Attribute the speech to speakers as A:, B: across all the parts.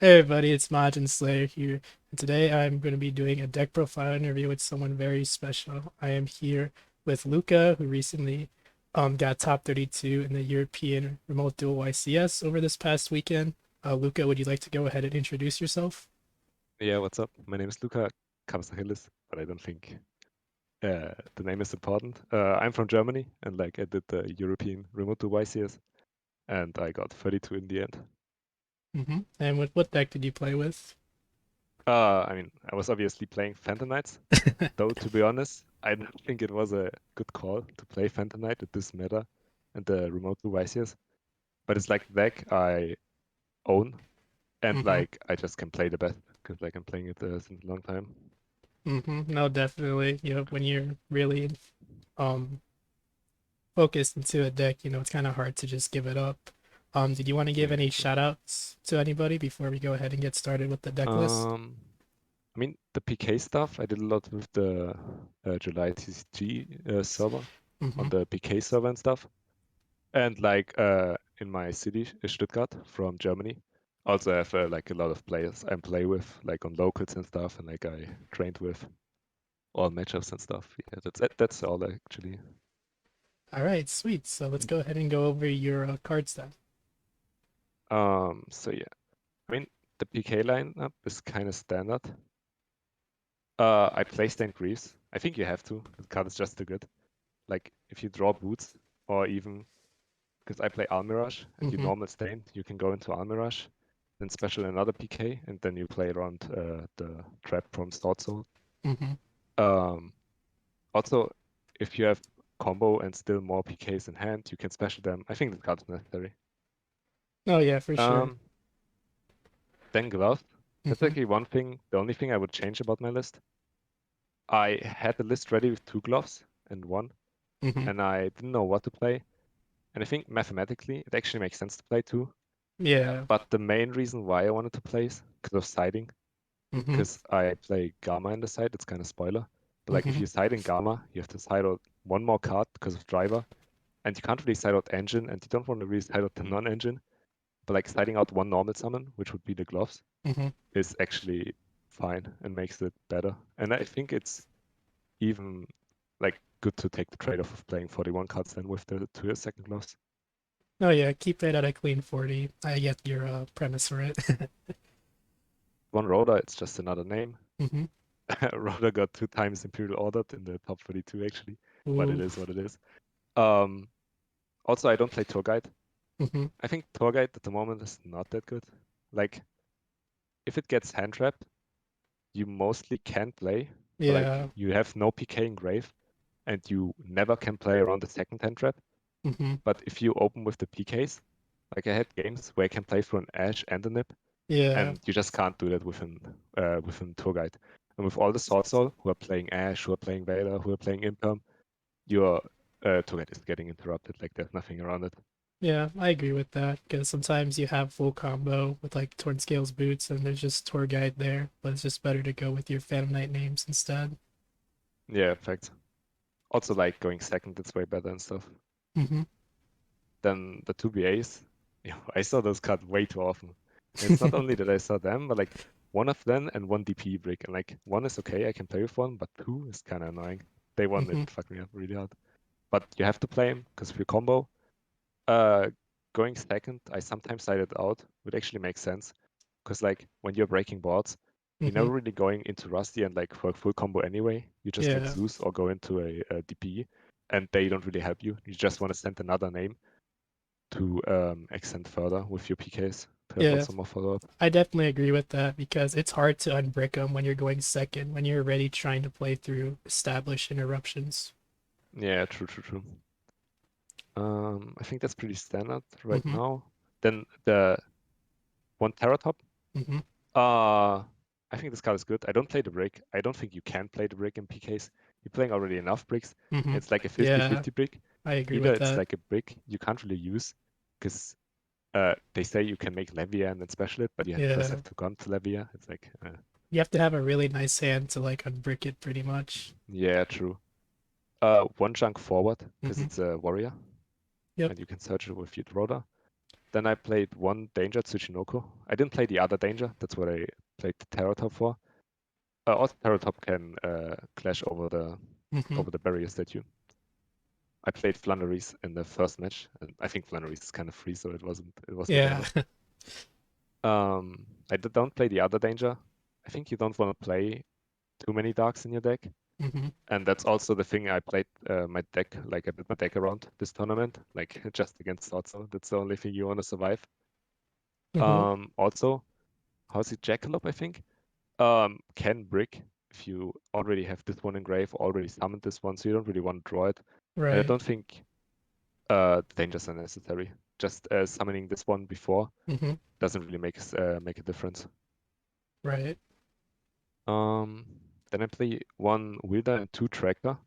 A: Hey everybody, it's Majin Slayer here, and today I'm going to be doing a deck profile interview with someone very special. I am here with Luka, who recently got top 32 in the European Remote Duel YCS over this past weekend. Luka, would you like to go ahead and introduce yourself?
B: Yeah, what's up? My name is Luka Kapsachilis, but I don't think the name is important. I'm from Germany, and like I did the European Remote Duel YCS, and I got 32 in the end.
A: And what deck did you play with?
B: I mean, I was obviously playing Phantom Knights, though to be honest, I don't think it was a good call to play Phantom Knight at this meta and the Remote Duel YCS. But it's like the deck I own, and
A: hmm
B: like I just can play the best because like I'm playing it since a long time.
A: No, definitely. When you're really um focused into a deck, it's kind of hard to just give it up. Did you want to give
B: Yeah,
A: any
B: true.
A: shout outs to anybody before we go ahead and get started with the deck list?
B: Um, I mean, the PK stuff, I did a lot with the July TCG server
A: hmm
B: on the PK server and stuff. And like in my city, Stuttgart from Germany, also have like a lot of players I play with, like on locals and stuff, and like I trained with all matchups and stuff. Yeah, that's all actually.
A: All right, sweet. So let's go ahead and go over your cards then.
B: So yeah, I mean the PK lineup is kind of standard. I play Stand Greaves. I think you have to. The card is just too good. Like if you draw boots or even because I play Almirage and you
A: hmm
B: normal stain, you can go into Almirage, then special another PK, and then you play around the trap from swordsoul.
A: hmm
B: Um, Also, if you have combo and still more PKs in hand, you can special them. I think the card is necessary.
A: Oh yeah, for sure.
B: Um, then gloves. That's
A: hmm
B: actually one thing, the only thing I would change about my list. I had the list ready with two gloves and one,
A: hmm
B: and I didn't know what to play. And I think mathematically, it actually makes sense to play two.
A: Yeah.
B: But the main reason why I wanted to play is because of siding.
A: hmm
B: Because I play Gamma in the side, it's kind of spoiler. But like if
A: hmm
B: you side in Gamma, you have to side out one more card because of driver. And you can't really side out engine, and you don't want to really side out the non-engine. But like siding out one normal summon, which would be the gloves,
A: hmm
B: is actually fine and makes it better. And I think it's even like good to take the trade-off of playing 41 cards then with the two second gloves.
A: Oh yeah, keep it at a clean 40. I get your premise for it.
B: One Rhoda, it's just another name.
A: hmm
B: Rhoda got two times Imperial Ordered in the top 32 actually, but it
A: Ooh.
B: is what it is. Um, Also, I don't play Tour Guide.
A: hmm
B: I think Tour Guide at the moment is not that good. Like, if it gets hand trapped, you mostly can play, but like
A: Yeah.
B: you have no PK in Grave, and you never can play around the second hand trap.
A: hmm
B: But if you open with the PKs, like I had games where I can play through an Ash and a Nip,
A: Yeah.
B: and you just can't do that with an Tour Guide. And with all the Sword Soul who are playing Ash, who are playing Vader, who are playing Imperm, your Tour Guide is getting interrupted. Like there's nothing around it.
A: Yeah, I agree with that because sometimes you have full combo with like Torn Scales boots and there's just tour guide there, but it's just better to go with your Phantom Knight names instead.
B: Yeah, fact. Also, like going second, it's way better and stuff.
A: hmm
B: Then the two BAs, I saw those cards way too often. And it's not only that I saw them, but like one of them and one DP brick. And like one is okay, I can play with one, but two is kind of annoying. They one, it
A: hmm
B: fucked me up really hard. But you have to play him because if you combo, uh, going second, I sometimes side it out, which actually makes sense. Because like when you're breaking boards, you're
A: hmm
B: never really going into Rusty and like for a full combo anyway. You just like
A: Yeah.
B: Zeus or go into a DP, and they don't really help you. You just want to send another name to extend further with your PKs to have
A: Yeah.
B: also more follow up.
A: I definitely agree with that because it's hard to unbrick them when you're going second, when you're already trying to play through established interruptions.
B: Yeah, true, true, true. I think that's pretty standard right
A: hmm
B: now. Then the one Teratop.
A: hmm
B: Uh, I think this card is good. I don't play the brick. I don't think you can play the brick in PKs. You're playing already enough bricks.
A: hmm
B: It's like a
A: Yeah,
B: 50-50 brick.
A: I agree
B: Either
A: with
B: it's
A: that.
B: like a brick you can't really use because they say you can make Levia and then special it, but you first
A: Yeah.
B: have to go to Levia. It's like,
A: You have to have a really nice hand to like unbrick it pretty much.
B: yeah, true. One chunk forward because
A: hmm
B: it's a warrior
A: Yep.
B: and you can search it with your Rhoda. Then I played one Danger Tsuchinoko. I didn't play the other Danger. That's what I played the Terratop for. Also, Terratop can clash over the barriers that you. I played flundereeze in the first match, and I think flundereeze is kind of free, so it wasn't a
A: Yeah.
B: danger. I don't play the other Danger. I think you don't want to play too many darks in your deck. And that's also the thing I played my deck, like I did my deck around this tournament, like just against swordsoul. That's the only thing you want to survive. Also, how's it, Jackalope, I think? Can brick if you already have this one in grave, already summoned this one, so you don't really want to draw it. And I
A: Right.
B: don't think dangers are necessary. Just summoning this one before doesn't really make a difference.
A: Right.
B: Then I play one Wilder and two Tracker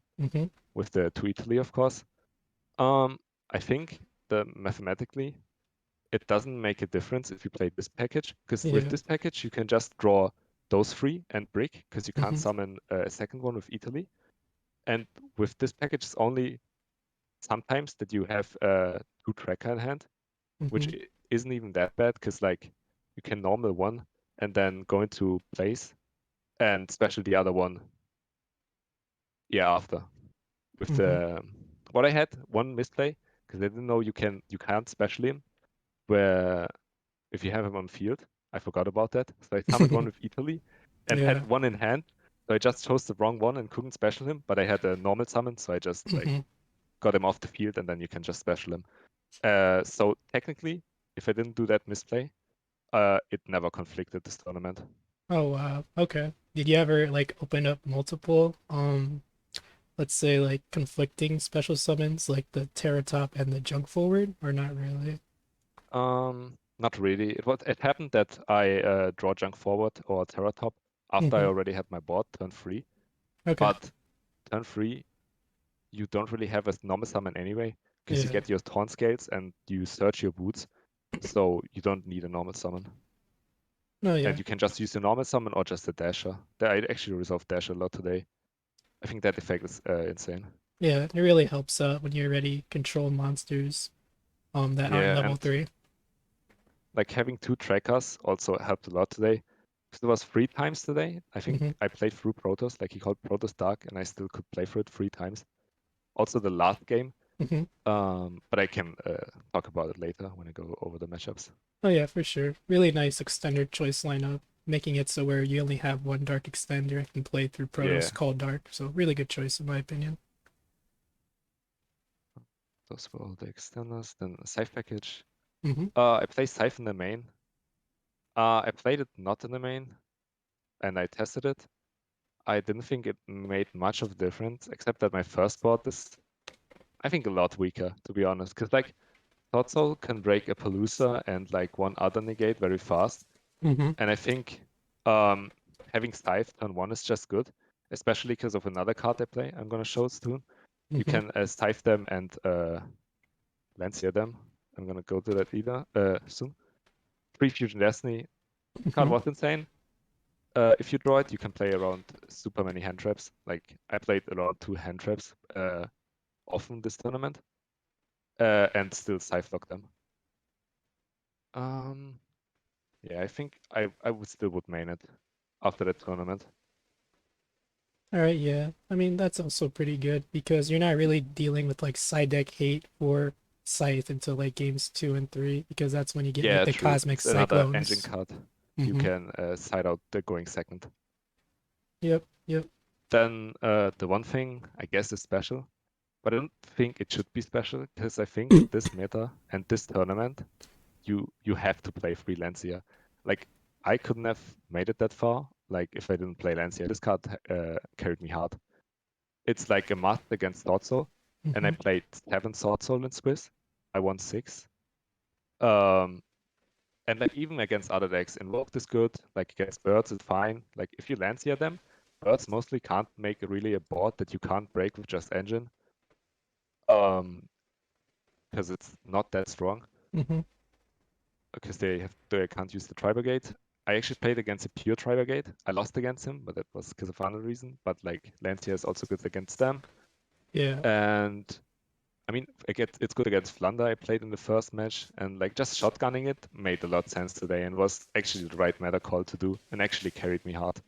B: with the two Italy, of course. I think mathematically it doesn't make a difference if you play this package, because with
A: Yeah.
B: this package you can just draw those three and brick, because you can't summon a second one with Italy. And with this package, it's only sometimes that you have two Tracker in hand, which isn't even that bad, because like you can normal one and then go into place and special the other one. Yeah, after. With the what I had one misplay, because I didn't know you can't special him where if you have him on field. I forgot about that. So I summoned one with Italy and
A: Yeah.
B: had one in hand. So I just chose the wrong one and couldn't special him, but I had a normal summon, so I just like got him off the field and then you can just special him. So technically, if I didn't do that misplay, it never conflicted this tournament.
A: Oh wow. Okay. Did you ever like open up multiple let's say like conflicting special summons like the Terratop and the Junk Forward, or not really?
B: Not really. It happened that I draw Junk Forward or Terratop after I already had my board turn 3.
A: Okay.
B: But turn 3, you don't really have a normal summon anyway, because you
A: Yeah.
B: get your Torn Scales and you search your boots, so you don't need a normal summon.
A: Oh yeah.
B: And you can just use your normal summon or just a Dasher. I actually resolved Dasher a lot today. I think that effect is insane.
A: Yeah, it really helps out when you already control monsters that aren't
B: Yeah,
A: level
B: and
A: 3.
B: like having two trackers also helped a lot today. Because it was 3 times today. I think I played through Protoss, like he called Protoss Dark, and I still could play through it 3 times. Also the last game. But I can talk about it later when I go over the matchups.
A: Oh yeah, for sure. Really nice extender choice lineup, making it so where you only have one dark extender and can play through
B: Yeah,
A: Protoss called Dark. So really good choice in my opinion.
B: those were all the extenders. Then a Scythe package.
A: Mm-hmm.
B: I play Scythe in the main. I played it not in the main, and I tested it. I didn't think it made much of a difference, except that my first board is, I think, a lot weaker, to be honest. Because like swordsoul can break a Palooza and like one other negate very fast.
A: Mm-hmm.
B: And I think having Scythe turn 1 is just good, especially because of another card I play. I'm gonna show soon. You
A: Mm-hmm.
B: can Scythe them and Lancia them. I'm gonna go to that either soon. Free Fusion Destiny card
A: Mm-hmm.
B: was insane. If you draw it, you can play around super many hand traps. Like I played around 2 hand traps often this tournament, and still Scythe lock them. Yeah, I think I would still main it after that tournament.
A: All right, yeah. I mean, that's also pretty good because you're not really dealing with like side deck hate for Scythe until like games 2 and 3 because that's when you get like
B: Yeah,
A: the
B: true.
A: cosmic
B: It's another engine
A: cyclones.
B: card. You
A: Mm-hmm.
B: can side out the going second.
A: Yep, yep.
B: Then the one thing I guess is special, but I don't think it should be special because I think in this meta and this tournament, you have to play free Lancia. Like I couldn't have made it that far, like if I didn't play Lancia. This card carried me hard. It's like a must against Sword Soul, and I
A: Mm-hmm.
B: played 7 Sword Soul in Swiss. I won 6. Um, and like even against other decks, Invoked is good. Like against Birds, it's fine. Like if you Lancia them, Birds mostly can't make really a board that you can't break with just Engine. Because it's not that strong.
A: Mm-hmm.
B: Because they can't use the Tri-Brigade. I actually played against a pure Tri-Brigade. I lost against him, but that was because of another reason. But like Lancia is also good against them.
A: Yeah.
B: And I mean, it's good against Flunder. I played in the first match, and like just shotgunning it made a lot of sense today, and was actually the right meta call to do, and actually carried me hard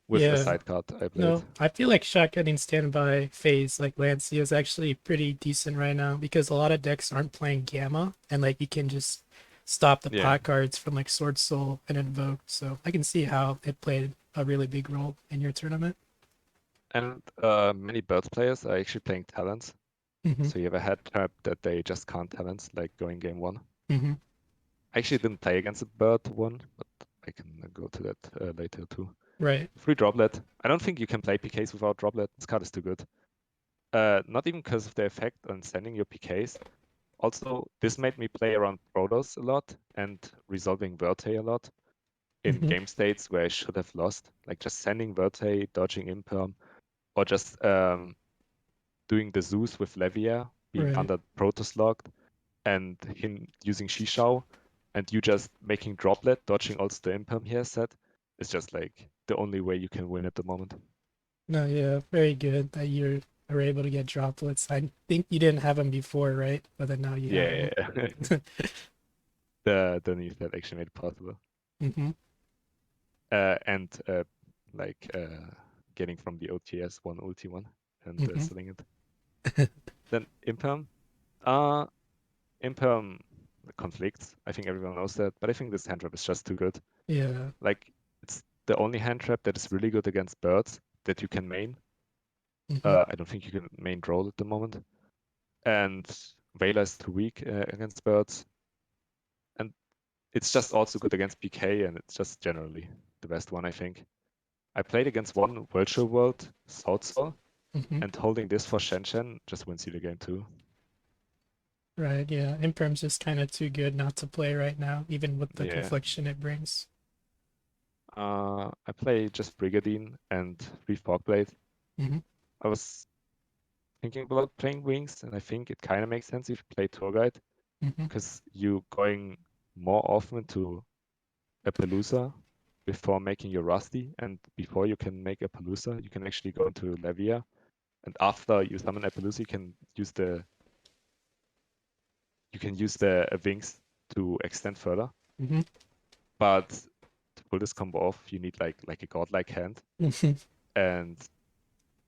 B: with a
A: Yeah.
B: side card I played.
A: No, I feel like shotgunning standby phase like Lancey is actually pretty decent right now because a lot of decks aren't playing Gamma and like you can just stop the
B: Yeah,
A: pot cards from like Sword Soul and Invoked. So I can see how it played a really big role in your tournament.
B: and many Birds players are actually playing talents.
A: Mm-hmm.
B: So you have a head trap that they just can't talents, like going game one.
A: Mm-hmm.
B: I actually didn't play against a Bird one, but I can go to that later too.
A: Right.
B: Free Droplet. I don't think you can play PKs without Droplet. This card is too good. Not even because of the effect on sending your PKs. Also, this made me play around Protoss a lot and resolving Verte a lot in
A: Mm-hmm.
B: game states where I should have lost. Like just sending Verte, dodging Imperm, or just doing the Zeus with Levier, being
A: Right.
B: under Protoss locked, and him using Shishao, and you just making Droplet, dodging also the Imperm he has set, is just like the only way you can win at the moment.
A: No, yeah, very good that you are able to get droplets. I think you didn't have them before, right? But then now you have
B: Yeah,
A: them.
B: the new set actually made it possible.
A: Mm-hmm.
B: And like getting from the OTS one ulti one and
A: Mm-hmm.
B: selling it. Then Imperm. Uh, Imperm conflicts. I think everyone knows that, but I think this hand trap is just too good.
A: Yeah.
B: Like it's the only hand trap that is really good against birds that you can main.
A: Mm-hmm.
B: I don't think you can main Droll at the moment. And Veiler is too weak against birds. And it's just also good against PK, and it's just generally the best one, I think. I played against one virtual world, swordsoul,
A: Mm-hmm.
B: and holding this for Shenshen just wins you the game too.
A: Right, yeah. Imperm's just kind of too good not to play right now, even with the
B: Yeah.
A: confliction it brings.
B: I play just Brigadine and Free Fogblade.
A: Mm-hmm.
B: I was thinking about playing Wings, and I think it kind of makes sense if you play Tour Guide,
A: Mm-hmm.
B: because you going more often to a Palooza before making your Rusty, and before you can make a Palooza, you can actually go into Levia, and after you summon a Palooza, you can use the Wings to extend further.
A: Mm-hmm.
B: But to pull this combo off, you need like a godlike hand.
A: Mm-hmm.
B: And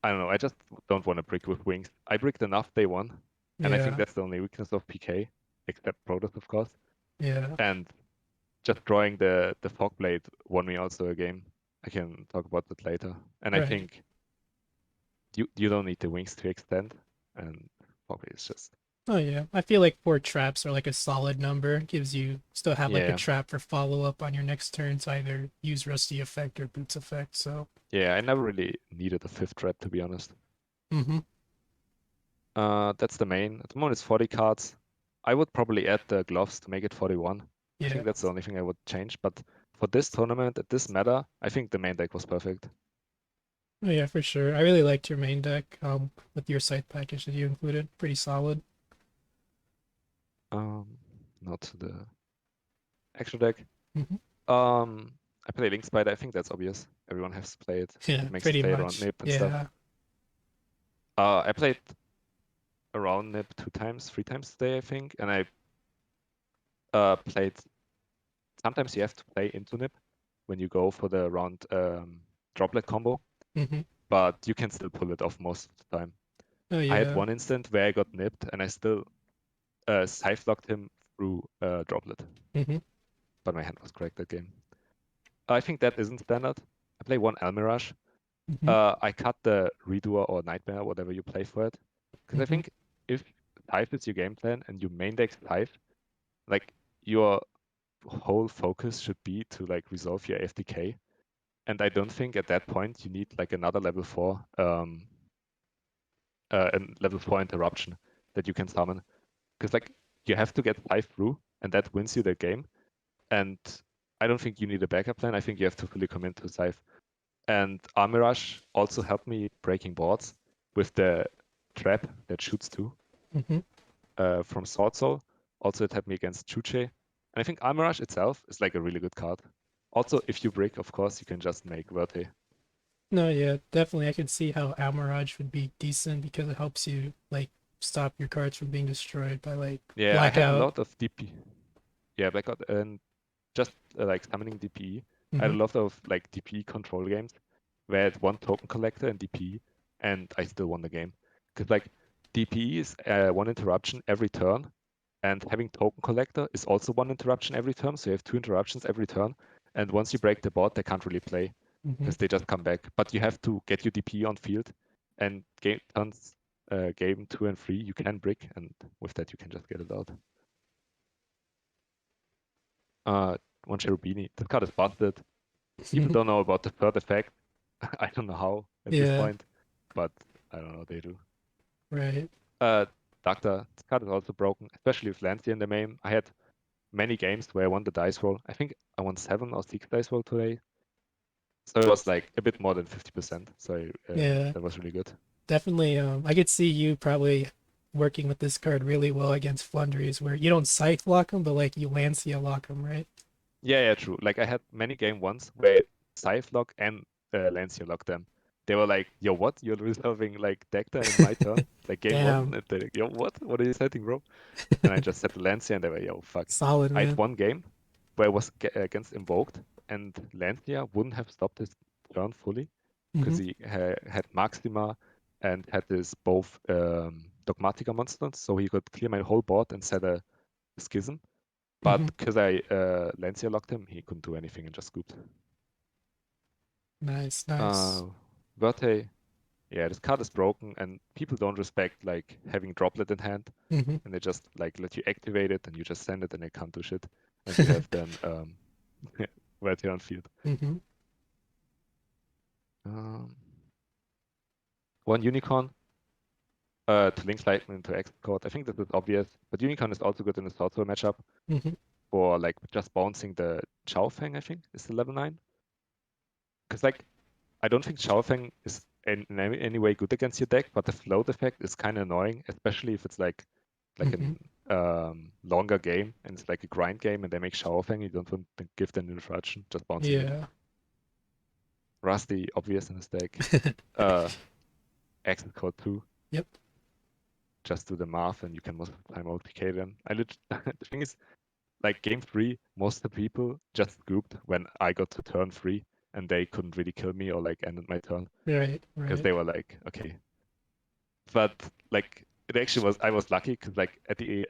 B: I don't know, I just don't want to brick with Wings. I bricked enough day one, and I think
A: Yeah,
B: that's the only weakness of PK, except Protoss, of course.
A: yeah,
B: And just drawing the Fogblade won me also a game. I can talk about that later. And I
A: right.
B: think you don't need the Wings to extend, and Fogblade is just
A: Oh yeah. I feel like 4 traps are like a solid number. Gives you still have like a
B: yeah.
A: trap for follow up on your next turn to either use Rusty effect or Boots effect. So
B: Yeah, I never really needed a fifth trap, to be honest.
A: mm-hmm.
B: That's the main. At the moment, it's 40 cards. I would probably add the gloves to make it 41. I
A: Yeah.
B: think that's the only thing I would change. But for this tournament, at this meta, I think the main deck was perfect.
A: Oh yeah, for sure. I really liked your main deck, with your scythe package that you included. Pretty solid.
B: Not the actual deck.
A: Mm-hmm.
B: I play Link Spider. I think that's obvious. Everyone has to play it.
A: Yeah,
B: It makes it
A: pretty
B: play around
A: much.
B: Nip and stuff.
A: Yeah.
B: I played around Nip 2 times, 3 times today, I think, and I played. Sometimes you have to play into Nip when you go for the round droplet combo,
A: Mm-hmm.
B: but you can still pull it off most of the time.
A: Oh
B: I had
A: yeah.
B: one instant where I got nipped and I still scythe locked him through droplet,
A: Mm-hmm.
B: but my hand was correct that game. I think that isn't standard. I play one Almirage.
A: Mm-hmm.
B: I cut the Redoer or Nightmare, whatever you play for it, because I
A: Mm-hmm.
B: think if Scythe is your game plan and you main deck Scythe, like your whole focus should be to like resolve your FDK. And I don't think at that point you need like another level 4 interruption that you can summon. Because like you have to get 5 through, and that wins you the game. And I don't think you need a backup plan. I think you have to fully commit to Scythe. And Armirage also helped me breaking boards with the trap that shoots too
A: Mm-hmm.
B: from Sword Soul. Also, it helped me against Chuche. And I think Armirage itself is like a really good card. Also, if you break, of course, you can just make Verte.
A: No, yeah, definitely. I could see how Almirage would be decent because it helps you like stop your cards from being destroyed by like
B: Yeah, I had a
A: blackout.
B: lot of DP. Yeah, blackout and just like summoning DP. I had
A: Hmm.
B: a lot of like DP control games where I had one token collector and DP, and I still won the game. Because like DP is one interruption every turn, and having token collector is also one interruption every turn. So you have two interruptions every turn, and once you break the board, they can't really play
A: Hmm.
B: because they just come back. But you have to get your DP on field, and game 2 and 3 you can brick, and with that you can just get it out. One Cherubini. This card is busted. People don't know about the third effect. I don't know how at this
A: Yeah,
B: point, but I don't know, they do.
A: right.
B: Uh, Doctor, this card is also broken, especially with Lancia in the main. I had many games where I won the dice roll. I think I won 7 or 6 dice roll today. So it was like a bit more than 50%. So
A: Yeah,
B: that was really good.
A: definitely. I could see you probably working with this card really well against flundereeze, where you don't scythe lock them, but like you Lancia lock them, right?
B: Yeah, true. Like I had many game once where Scythe lock and Lancia locked them. They were like, yo, what? You're resolving like Decta in my turn? Like game one?
A: Damn,
B: And they're like, yo, what? What are you setting, bro? And I just set the Lancia and they were, yo, fuck.
A: solid,
B: I had
A: man.
B: one game where I was against Invoked and Lancia wouldn't have stopped his turn fully because
A: Hmm.
B: he had Maxima and had this both Dogmatica monsters, so he could clear my whole board and set a Schism. But
A: Hmm.
B: because I Lancia locked him, he couldn't do anything and just scooped.
A: Nice, nice.
B: Verte, yeah, this card is broken and people don't respect like having droplet in hand
A: Hmm.
B: and they just like let you activate it and you just send it and they can't do shit. And you have then Verte on field.
A: Hmm.
B: Um, one Unicorn to link Lightning into X code. I think this is obvious, but Unicorn is also good in the swordsoul matchup
A: Hmm.
B: for like just bouncing the Chao Feng, I think, is the level 9. Because like I don't think Xiaofeng is in any way good against your deck, but the float effect is kind of annoying, especially if it's like
A: Hmm.
B: an longer game and it's like a grind game and they make Xiaofeng, you don't want to give them introduction, just bouncing it.
A: Yeah.
B: Rusty, obvious in his deck. Exit code 2,
A: Yep.
B: just do the math and you can most of the time OTK them. The thing is, like game 3, most of the people just scooped when I got to turn 3 and they couldn't really kill me or like ended my turn
A: Right,
B: because
A: right.
B: they were like, okay, but like it actually was I was lucky because like at the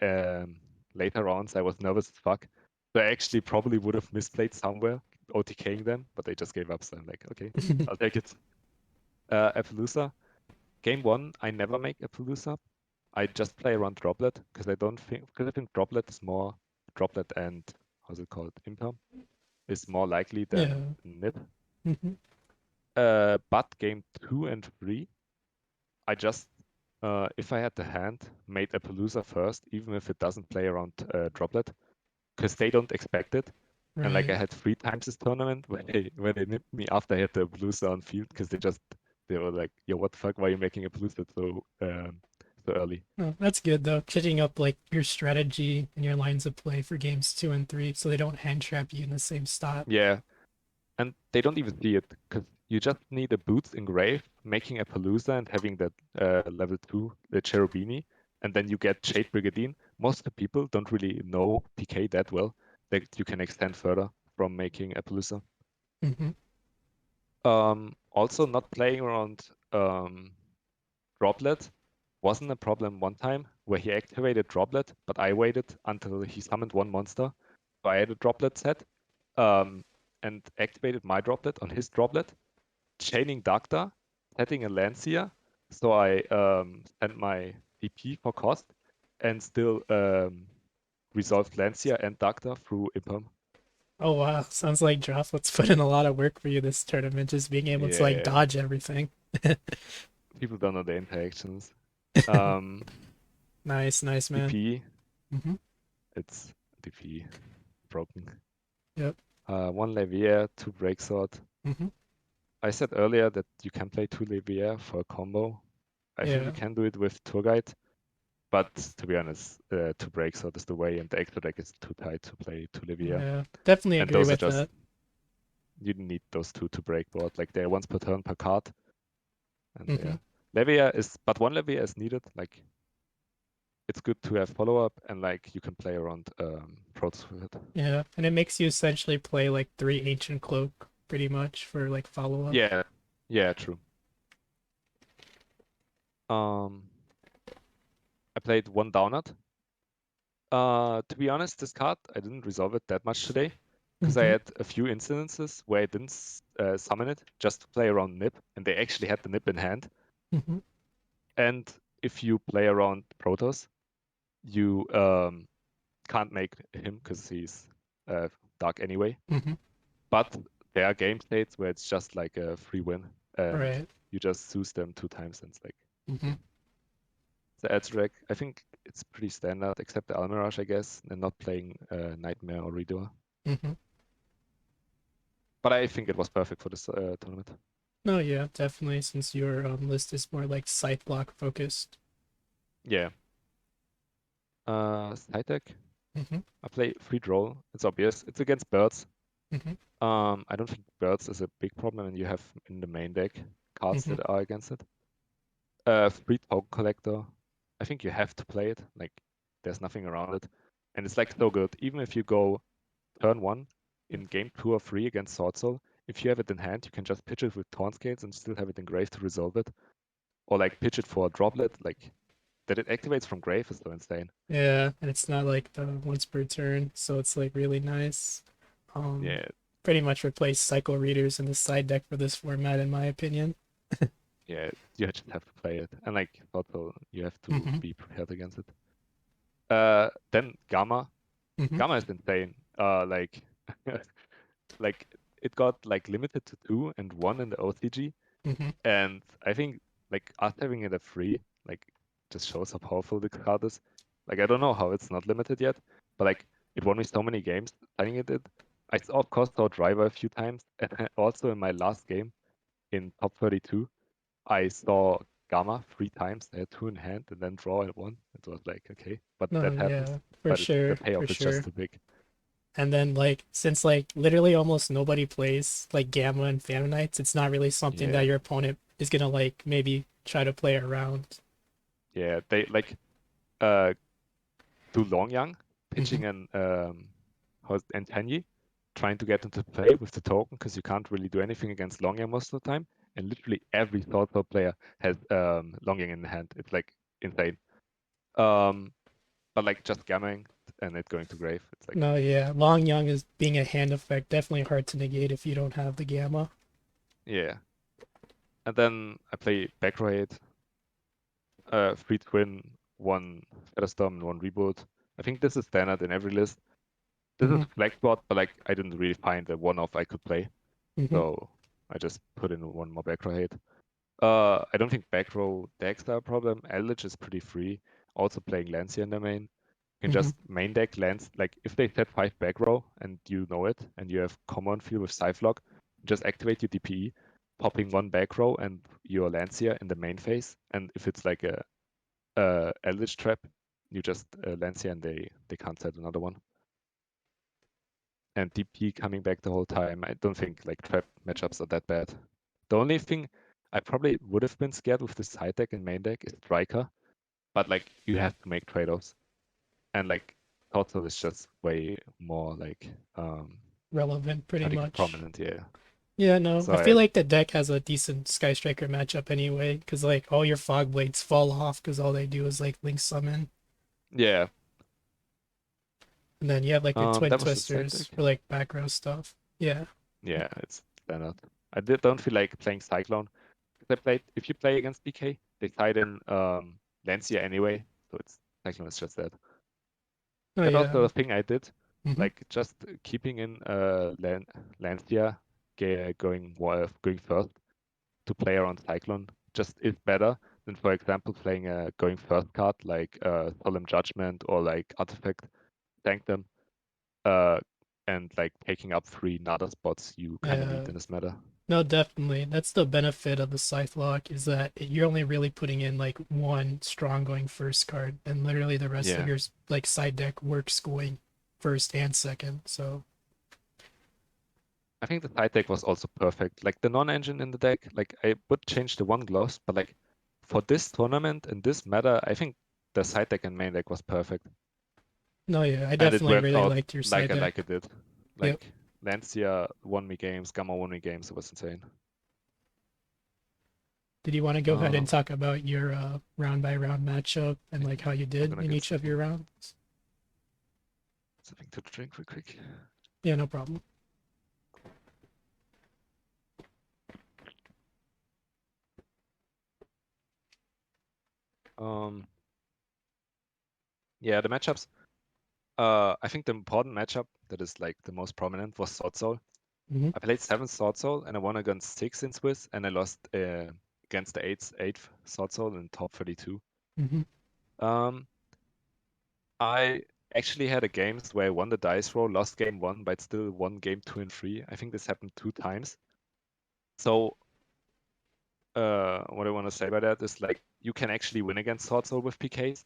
B: later rounds I was nervous as fuck. So I actually probably would have misplayed somewhere OTKing them, but they just gave up. So I'm like, okay, I'll take it. Appaloosa. Game 1, I never make Appaloosa. I just play around Droplet because I think Droplet is more Droplet and how's it called? Imperm is more likely
A: Yeah.
B: than Nip.
A: Hmm.
B: But game 2 and 3, I just, if I had the hand, made Appaloosa first, even if it doesn't play around Droplet, because they don't expect it. And like I
A: Right.
B: had 3 times this tournament where they nipped me after I had the Appaloosa on field, because they were like, yo, what the fuck, why are you making Appaloosa so early?
A: Oh, that's good though. Checking up like your strategy and your lines of play for games 2 and 3 so they don't hand trap you in the same spot.
B: Yeah, and they don't even see it, because you just need a Boots Engrave, making Appaloosa and having that level 2, the Cherubini, and then you get Shade Brigadine. Most of the people don't really know PK that well, that you can extend further from making Appaloosa.
A: Hmm.
B: Also, not playing around Droplet wasn't a problem one time where he activated Droplet, but I waited until he summoned one monster. So I had a Droplet set um, and activated my Droplet on his Droplet, chaining Dagda, setting a Lancia. So I sent my DP for cost and still resolved Lancia and Dagda through Imperm.
A: Oh wow, sounds like Droplet's put in a lot of work for you this tournament, just being able to like
B: Yeah,
A: dodge everything.
B: people don't know the interactions. Um,
A: Nice, nice man.
B: DP,
A: Hmm.
B: it's DP broken.
A: Yep.
B: One Levier, 2 Breaksword.
A: Hmm.
B: I said earlier that you can play 2 Levier for a combo. I think you
A: Yeah.
B: can do it with Tour Guide, but to be honest, 2 Breaksword is the way, and the extra deck is too tight to play 2 Levier.
A: Yeah. Definitely
B: And
A: agree
B: those are
A: with
B: just,
A: that.
B: you need those two to break board. Like they're once per turn per card. And
A: Hmm.
B: yeah. Levier is, but one Levier is needed. Like it's good to have follow-up, and like you can play around protos with it.
A: Yeah, and it makes you essentially play like 3 Ancient Cloak pretty much for like follow-up.
B: Yeah, yeah, true. I played one Downut. To be honest, this card, I didn't resolve it that much today because I
A: Mm-hmm.
B: had a few incidences where I didn't summon it just to play around Nip, and they actually had the Nip in hand.
A: Mm-hmm.
B: And if you play around Protoss, you can't make him because he's dark anyway.
A: Mm-hmm.
B: But there are game states where it's just like a free win, and
A: Right.
B: you just Zeus them 2 times, and it's like
A: Mm-hmm.
B: the edge deck. I think it's pretty standard, except the Almirage, I guess, and not playing Nightmare or Redoer.
A: Mm-hmm.
B: But I think it was perfect for this tournament.
A: No, yeah, definitely. Since your list is more like scythe block focused.
B: Yeah. Side deck.
A: Mm-hmm.
B: I play free draw. It's obvious. It's against birds.
A: Mm-hmm.
B: I don't think birds is a big problem, and you have in the main deck cards
A: Mm-hmm.
B: that are against it. Free token collector. I think you have to play it. Like there's nothing around it, and it's like so good. Even if you go turn 1 in game 2 or 3 against swordsoul, if you have it in hand, you can just pitch it with Taunt Scales and still have it in grave to resolve it, or like pitch it for a droplet. Like that it activates from grave is so insane.
A: Yeah, and it's not like the once per turn, so it's like really nice. Um,
B: Yeah,
A: Pretty much replace cycle readers in the side deck for this format, in my opinion.
B: yeah, you just have to play it, and like also you have to
A: Mm-hmm.
B: be prepared against it. Then Gamma.
A: Mm-hmm.
B: Gamma is insane. Like like it got like limited to 2 and 1 in the OCG,
A: Mm-hmm.
B: and I think like us having it at free like just shows how powerful the card is. Like I don't know how it's not limited yet, but like it won me so many games playing it. I saw, of course, saw Driver a few times, and also in my last game in top 32, I saw Gamma 3 times. I had 2 in hand and then draw at 1. It was like okay, but
A: No,
B: that happens.
A: yeah,
B: But the
A: for
B: payoff is just
A: sure.
B: too big.
A: And then like since like literally almost nobody plays like Gamma and Phantom Knights, it's not really something that
B: Yeah,
A: your opponent is gonna like maybe try to play around.
B: yeah. They like uh do Longyang
A: Mm-hmm.
B: pitching and Tenyi trying to get into play with the token because you can't really do anything against Longyang most of the time. And literally every Thoughtful player has Longyang in the hand. It's like insane. But like just gammering and it going to grave. It's like
A: No, yeah, Long Young is being a hand effect, definitely hard to negate if you don't have the Gamma.
B: yeah. And then I play back row 8, 3 twin, 1 Featherstorm, and 1 reboot. I think this is standard in every list. This is
A: Mm-hmm.
B: flag spot, but like I didn't really find a one-off I could play.
A: Mm-hmm.
B: So I just put in 1 more back row 8. I don't think back row decks are a problem. Eldritch is pretty free. Also playing Lancia in the main. You can
A: Mm-hmm.
B: just main deck lands, like if they set 5 back row and you know it, and you have common field with Cyflock, just activate your DPE, popping 1 back row and your Lancia in the main phase. And if it's like a Eldritch trap, you just Lancia and they can't set another one. And DP coming back the whole time. I don't think like trap matchups are that bad. The only thing I probably would have been scared with the side deck and main deck is Striker, but like you have to make trade-offs. And like Total is just way more like
A: Relevant, pretty
B: I think
A: much.
B: prominent, yeah.
A: Yeah, no,
B: So
A: I feel
B: I
A: like the deck has a decent Sky Striker matchup anyway, because like all your Fog Blades fall off because all they do is like Link Summon,
B: yeah.
A: and then you have like your Twin
B: That was the side
A: Twisters
B: deck.
A: for like back row stuff. Yeah.
B: Yeah, it's standard. Don't feel like playing Cyclone. They played if you play against BK, they side in Lancia anyway, so it's Cyclone is just that.
A: Oh
B: That was
A: yeah.
B: the thing I did,
A: Mm-hmm.
B: like just keeping in Lancia going first to play around Cyclone just is better than, for example, playing a going first card like Solemn Judgment or like Artifact Sanctum, uh, and like taking up 3 nada spots you kind of need
A: Yeah.
B: in this meta.
A: No, definitely. That's the benefit of the Scythe Lock is that you're only really putting in like one strong going first card, and literally the rest of
B: Yeah,
A: your like side deck works going first and second. So
B: I think the side deck was also perfect. Like the non-engine in the deck, like I would change the one gloss, but like for this tournament and this meta, I think the side deck and main deck was perfect.
A: No, yeah, I
B: And it
A: definitely
B: worked
A: really
B: out
A: liked your
B: like
A: side
B: I
A: deck.
B: like it did.
A: Yep.
B: Like Lancia won me games, Gamma won me games. It was insane.
A: Did you want to go ahead and
B: Um,
A: talk about your round by round matchup and like how you
B: I'm
A: did
B: gonna
A: in
B: get
A: each of your rounds?
B: something to drink real quick.
A: Yeah, no problem.
B: Um, yeah, the matchups. I think the important matchup that is like the most prominent was Sword Soul.
A: Mm-hmm.
B: I played 7 Sword Soul and I won against 6 in Swiss, and I lost against the eighth Sword Soul in top 32.
A: Mm-hmm.
B: Um, I actually had a games where I won the dice roll, lost game 1, but still won game 2 and 3. I think this happened 2 times. So what I want to say by that is like you can actually win against Sword Soul with PKs,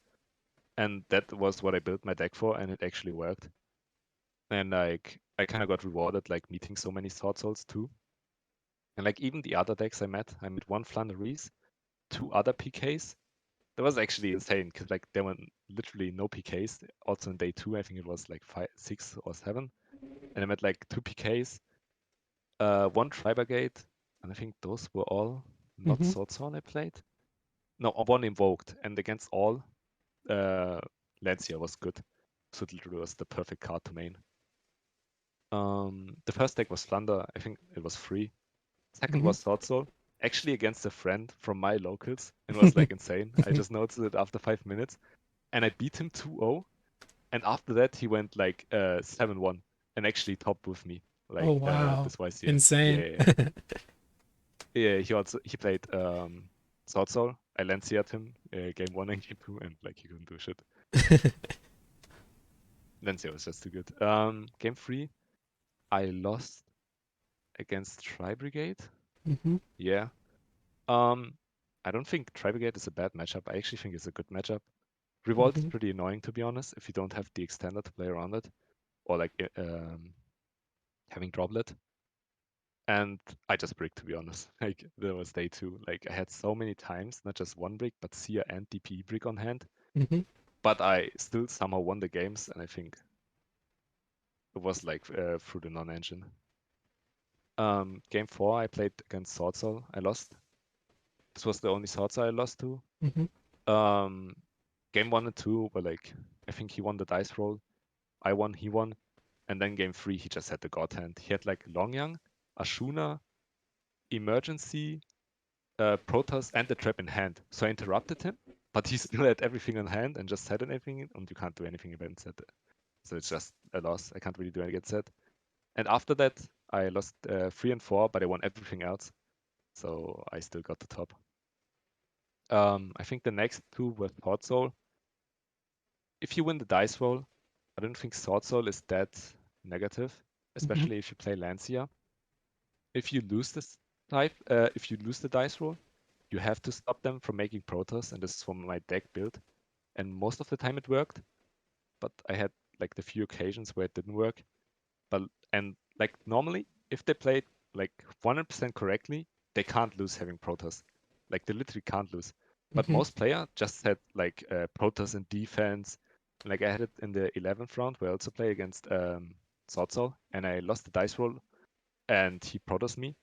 B: and that was what I built my deck for, and it actually worked. And like I kind of got rewarded like meeting so many Sword Souls too. And like even the other decks I met one flundereeze, 2 other PKs. That was actually insane because like there were literally no PKs. Also in day 2, I think it was like 5, 6 or 7, and I met like 2 PKs, 1 brigade, and I think those were all not
A: Mm-hmm.
B: Sword Soul I played. No, 1 invoked, and against all, Lancia was good. So it literally was the perfect card to main. The first deck was Flunder. I think it was free. Second
A: Mm-hmm.
B: was Sword Soul. Actually against a friend from my locals. It was like insane. I just noticed it after 5 minutes. And I beat him 2-0. And after that he went like 7-1 and actually topped with me.
A: Oh
B: Like
A: wow.
B: this YCS.
A: Insane.
B: Yeah. Yeah, he played Sword Soul. I Lancia'd him game 1 and game 2, and like he couldn't do shit. Lancia was just too good. Game 3, I lost against Tri-Brigade.
A: Mm-hmm.
B: Yeah. Um, I don't think Tri-Brigade is a bad matchup. I actually think it's a good matchup. Revolt is
A: Mm-hmm.
B: pretty annoying, to be honest, if you don't have the extender to play around it, or like having droplet. And I just bricked, to be honest. Like there was day 2. Like I had so many times, not just one brick, but Seer and DP brick on hand.
A: Mm-hmm.
B: But I still somehow won the games, and I think it was like through the non-engine. Game 4, I played against Sword Soul. I lost. This was the only Sword Soul I lost to.
A: Mm-hmm.
B: Um, game 1 and 2 were like, I think he won the dice roll. I won, he won. And then game 3, he just had the god hand. He had like Longyang, Ashuna, Emergency, Protoss, and the trap in hand. So I interrupted him, but he still had everything in hand and just said anything, and you can't do anything against that. So it's just a loss. I can't really do anything against that. And after that, I lost 3 and 4, but I won everything else. So I still got the top. I think the next 2 were Sword Soul. If you win the dice roll, I don't think Sword Soul is that negative,
A: Mm-hmm.
B: especially if you play Lancia. If you lose if you lose the dice roll, you have to stop them from making Protoss, and this is from my deck build. And most of the time it worked, but I had like the few occasions where it didn't work. And like normally, if they played like 100% correctly, they can't lose having Protoss. Like they literally can't lose. But
A: Mm-hmm.
B: most player just had like Protoss in defense. Like I had it in the 11th round where I also play against Sword Soul, and I lost the dice roll, and he Protoss me,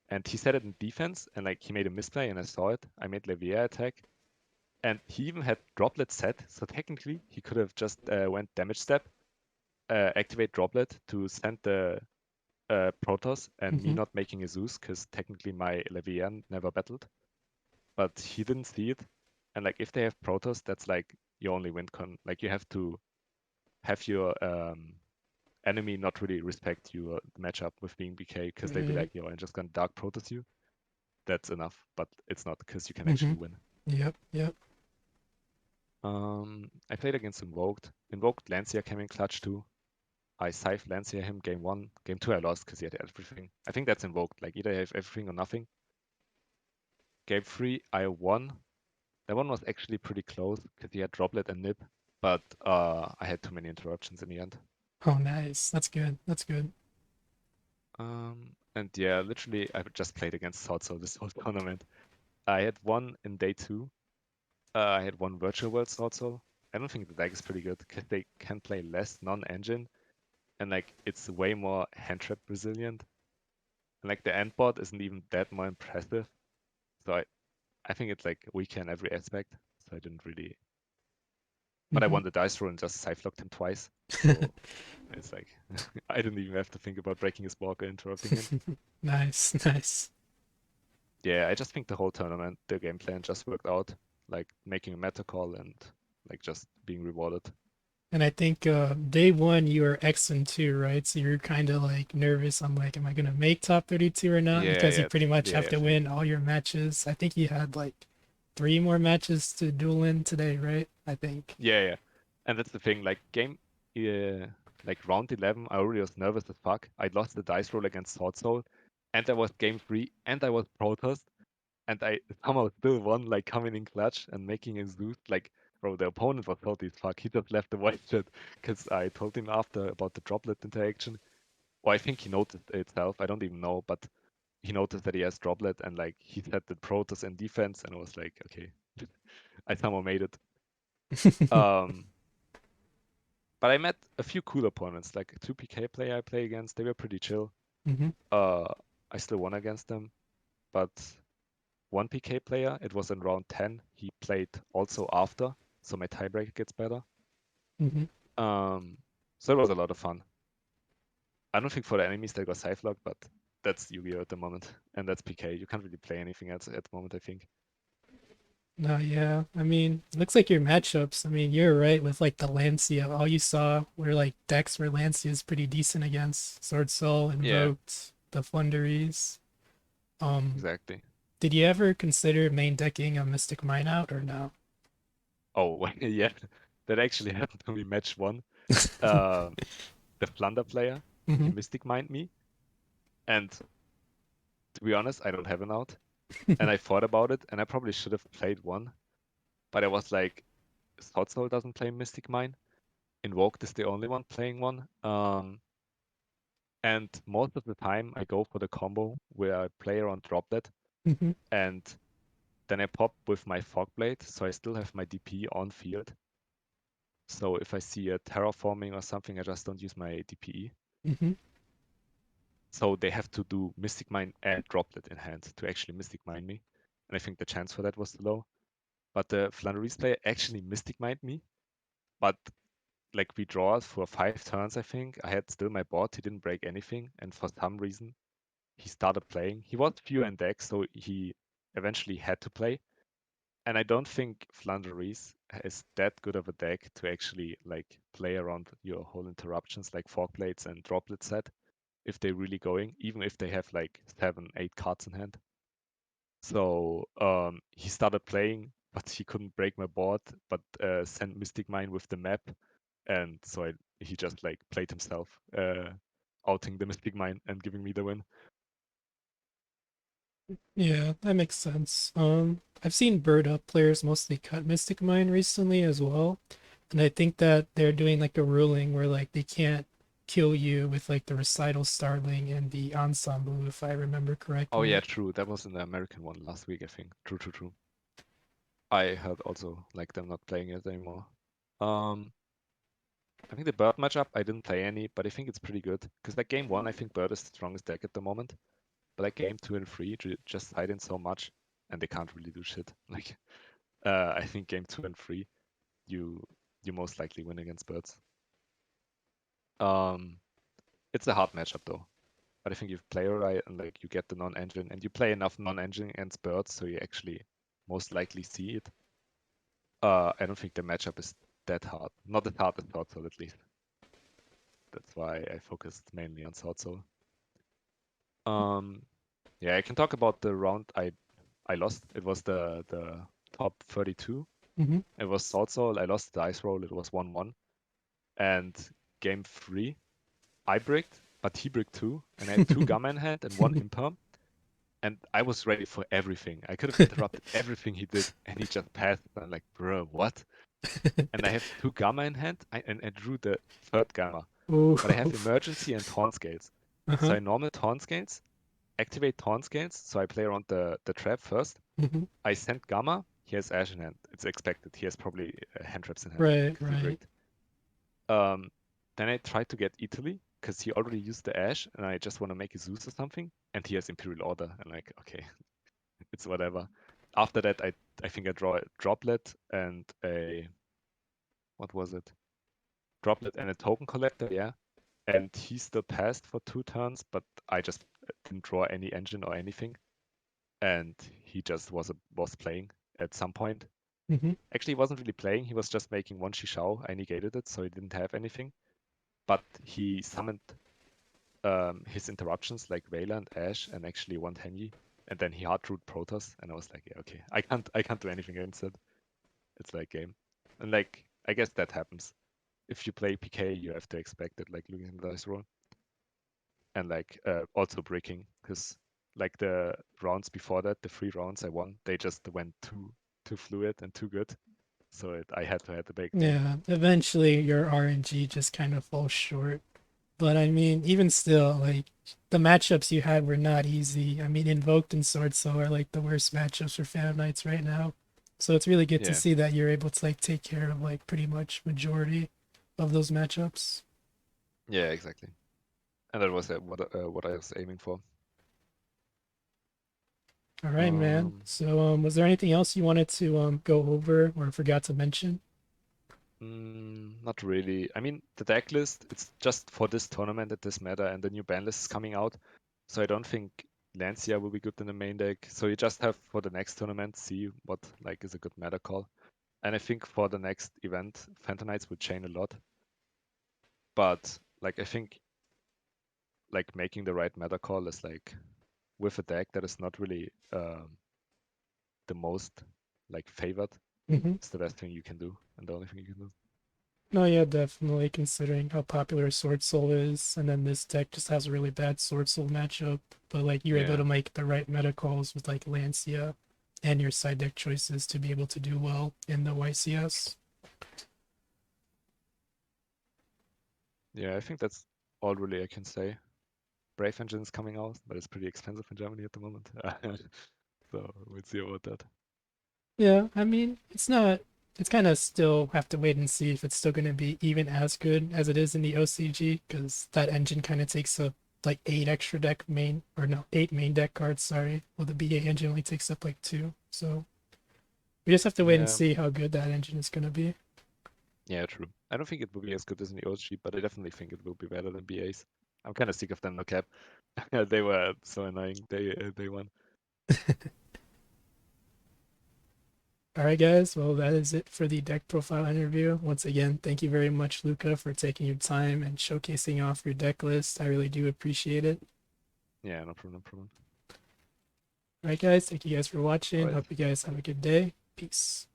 B: and he set it in defense, and like he made a misplay, and I saw it. I made Levier attack, and he even had droplet set, so technically he could have just went damage step, activate droplet to send the Protoss, and me
A: Mm-hmm.
B: not making a Zeus, because technically my Levian never battled. But he didn't see it. And like if they have Protoss, that's like your only win con. Like you have to have your enemy not really respect your matchup with being BK, because they'd be
A: Right.
B: like, yo, I'm just gonna dark Protoss you. That's enough. But it's not, because you can
A: Mm-hmm.
B: actually win.
A: Yep. Yep.
B: I played against Invoked. Invoked Lancia came in clutch too. I scythe Lancia him game 1. Game 2 I lost because he had everything. I think that's Invoked. Like either you have everything or nothing. Game 3 I won. That one was actually pretty close because he had droplet and nib, but I had too many interruptions in the end.
A: Oh, nice. That's good. That's good.
B: And yeah, literally I just played against Sword Soul this whole tournament. I had one in day 2. I had one virtual world swordsoul. I don't think the deck is pretty good because they can play less non-engine and like it's way more hand trap resilient. And like the end board isn't even that more impressive. So I think it's like weaker in every aspect. So I didn't really. But I
A: Hmm.
B: won the dice roll and just side locked him twice. So it's like I didn't even have to think about breaking his block or interrupting him.
A: Nice, nice.
B: Yeah, I just think the whole tournament, the game plan just worked out. Like making a meta call and like just being rewarded.
A: And I think day one you were X2, right? So you're kind of like nervous. I'm like, am I gonna make top 32 or not?
B: Yeah,
A: Because you
B: yeah,
A: pretty much
B: yeah,
A: have
B: I
A: to
B: think.
A: win all your matches. I think you had like three more matches to duel in today, right? I think.
B: Yeah, yeah. And that's the thing, like like round 11, I already was nervous as fuck. I lost the dice roll against Sword Soul, and I was game 3, and I was Protoss, and I somehow still won, like coming in clutch and making a Zeus. Like, bro, the opponent was salty as fuck. He just left the voice chat because I told him after about the droplet interaction. Or I think he noticed it itself. I don't even know, but he noticed that he has droplet and like he set the Protoss in defense, and I was like, okay, I somehow made it. Um, But I met a few cool opponents, like a 2PK player I play against. They were pretty chill.
A: Hmm.
B: Uh, I still won against them. But one PK player, it was in round 10. He played also after, so my tiebreaker gets better.
A: Hmm.
B: Um, so it was a lot of fun. I don't think for the enemies they got scythe lock, but that's Yu-Gi-Oh at the moment, and that's PK. You can't really play anything else at the moment, I think.
A: No, yeah. I mean, looks like your matchups. I mean, you're right with like the Lancia. All you saw were like decks where Lancia is pretty decent against Sword Soul,
B: Yeah,
A: Invoked, the flundereeze. Um,
B: exactly.
A: did you ever consider main decking a Mystic Mine out or no?
B: Oh, yeah, that actually happened to me match one. Um, the Plunder player, he
A: Hmm.
B: Mystic Mind me, and to be honest, I don't have an out. And I thought about it, and I probably should have played one, but I was like, Sword Soul doesn't play Mystic Mine. Invoked is the only one playing one. And most of the time, I go for the combo where I play around Droplet,
A: Hmm.
B: and then I pop with my Fog Blade, so I still have my DP on field. So if I see a terraforming or something, I just don't use my DPE.
A: Hmm.
B: So they have to do Mystic Mine and Droplet in hand to actually Mystic Mine me. And I think the chance for that was too low. But the flundereeze player actually Mystic Mined me. But like we draw for 5 turns, I think. I had still my board. He didn't break anything. And for some reason, he started playing. He was fewer in deck, so he eventually had to play. And I don't think flundereeze is that good of a deck to actually like play around your whole interruptions like fork blades and droplet set if they're really going, even if they have like 7, 8 cards in hand. So he started playing, but he couldn't break my board, but sent Mystic Mine with the map, and so he just like played himself, outing the Mystic Mine and giving me the win.
A: Yeah, that makes sense. I've seen Bird Up players mostly cut Mystic Mine recently as well, and I think that they're doing like a ruling where like they can't kill you with like the Recital Starling and the Ensemble, if I remember
B: Oh yeah,
A: correctly.
B: true. That was in the American one last week, I think. True, true, true. I heard also like them not playing it anymore. Um, I think the Bird matchup I didn't play any, but I think it's pretty good because like game 1, I think Bird is the strongest deck at the moment. But like game 2 and 3, just hide in so much, and they can't really do shit. Like I think game 2 and 3, you you most likely win against birds. Um, it's a hard matchup though. But I think you play right and like you get the non-engine and you play enough non-engine against birds so you actually most likely see it. I don't think the matchup is that hard. Not as hard as Sword Soul at least. That's why I focused mainly on Sword Soul. Um, yeah, I can talk about the round I lost. It was the top 32.
A: Hmm.
B: It was Sword Soul. I lost the dice roll. It was 1-1. And game 3, I bricked, but he bricked too. And I had 2 Gamma in hand and 1 Imperm. And I was ready for everything. I could have interrupted everything he did, and he just passed. I'm like, bro, what? And I have 2 Gamma in hand, and I drew the third Gamma.
A: Ooh.
B: But I have Emergency and Taunt Scales. So
A: Uh-huh.
B: I normal Taunt Scales, activate Taunt Scales, so I play around the trap first.
A: Hmm.
B: I send Gamma, he has Ash in hand. It's expected. He has probably hand traps in hand.
A: Right,
B: Could be
A: right.
B: rigged. Then I tried to get Italy because he already used the Ash, and I just want to make a Zeus or something, and he has Imperial Order, and like, okay, it's whatever. After that, I think I draw a Droplet and a what was it? Droplet and a Token Collector, yeah. And he still passed for 2 turns, but I just didn't draw any engine or anything, and he just was playing at some point.
A: Mm-hmm.
B: Actually, he wasn't really playing. He was just making one Shishao. I negated it, so he didn't have anything. But he summoned his interruptions like Vela and Ash and actually one Tenyi, and then he hard root Protoss, and I was like, yeah, okay, I can't do anything against it. It's like game, and like I guess that happens. If you play PK, you have to expect it, like looking at the dice roll, and like also breaking, because like the rounds before that, the 3 rounds I won, they just went too fluid and too good, so I had to break.
A: Yeah, eventually your RNG just kind of falls short. But I mean, even still, like the matchups you had were not easy. I mean, invoked and swordsoul are like the worst matchups for Phantom Knights right now. So it's really good to
B: Yeah,
A: see that you're able to like take care of like pretty much majority of those matchups.
B: yeah, exactly. And that was what I was aiming for.
A: All right, man.
B: Um,
A: So was there anything else you wanted to go over or forgot to mention?
B: Not really. I mean, the deck list, it's just for this tournament at this meta, and the new ban list is coming out. So I don't think Lancia will be good in the main deck. So you just have for the next tournament, see what like is a good meta call. And I think for the next event, Phantom Knights will chain a lot. But like I think like making the right meta call is like with a deck that is not really the most like favored,
A: Mm-hmm.
B: it's the best thing you can do and the only thing you can do.
A: No, yeah, definitely considering how popular Sword Soul is, and then this deck just has a really bad Sword Soul matchup. But like you're able
B: Yeah.
A: to make the right meta calls with like Lancia and your side deck choices to be able to do well in the YCS.
B: Yeah, I think that's all really I can say. Brave Engine is coming out, but it's pretty expensive in Germany at the moment. So we'll see about that.
A: Yeah, I mean, it's not. It's kind of still have to wait and see if it's still going to be even as good as it is in the OCG, because that engine kind of takes up like 8 extra deck main, or no, 8 main deck cards, sorry. Well, the BA engine only takes up like 2. So we just have to wait and
B: Yeah,
A: see how good that engine is going to be.
B: yeah, true. I don't think it will be as good as in the OG, but I definitely think it will be better than BAs. I'm kind of sick of them, no cap. They were so annoying. They won.
A: All right, guys. Well, that is it for the deck profile interview. Once again, thank you very much, Luka, for taking your time and showcasing off your deck list. I really do appreciate it.
B: Yeah, no problem, no problem.
A: All right, guys. Thank you guys for
B: All
A: watching.
B: right.
A: Hope you guys have a good day. Peace.